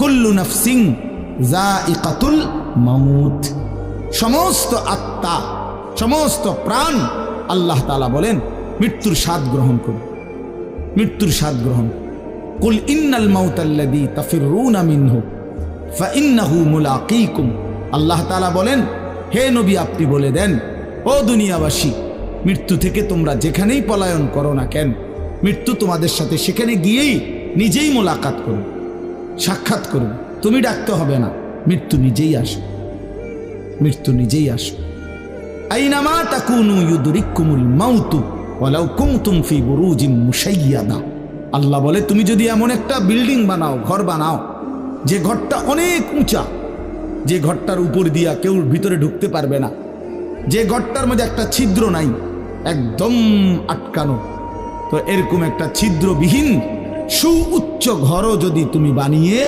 কুল্লু নাফসিন যায়িকাতুল মাউত, সমস্ত আত্মা, সমস্ত প্রাণ আল্লাহ তাআলা বলেন মৃত্যুর স্বাদ গ্রহণ করুন, মৃত্যুর স্বাদ গ্রহণ। কুল ইন্নাল মাউতাল্লাযী তাফিররুনা মিনহু ফাইন্নাহু মুলাকীকুম। আল্লাহ তাআলা বলেন, হে নবী আপনি বলে দেন, ও দুনিয়াবাসী, মৃত্যু থেকে তোমরা যেখানেই পলায়ন করো না কেন, মৃত্যু তোমাদের সাথে সেখানে গিয়েই নিজেই মোলাকাত করুন, সাক্ষাৎ করুন। তুমি ডাকতে হবে না, মৃত্যু নিজেই আসে, মৃত্যু নিজেই আসে। আইনামা তাকুনু ইউদরিকুমুল মাউতু ওয়ালাউ কুনতুম ফি বুরুজিম মুশাইয়াদা। আল্লাহ বলে, তুমি যদি এমন একটা বিল্ডিং বানাও, ঘর বানাও, যে ঘরটা অনেক উঁচা, যে ঘরটার উপর দিয়া কেউ ভিতরে ঢুকতে পারবে না, যে ঘরটার মধ্যে একটা ছিদ্র নাই, একদম আটকানো, তো এরকম একটা ছিদ্রবিহীন সুউচ্চ ঘরও যদি তুমি বানিয়ে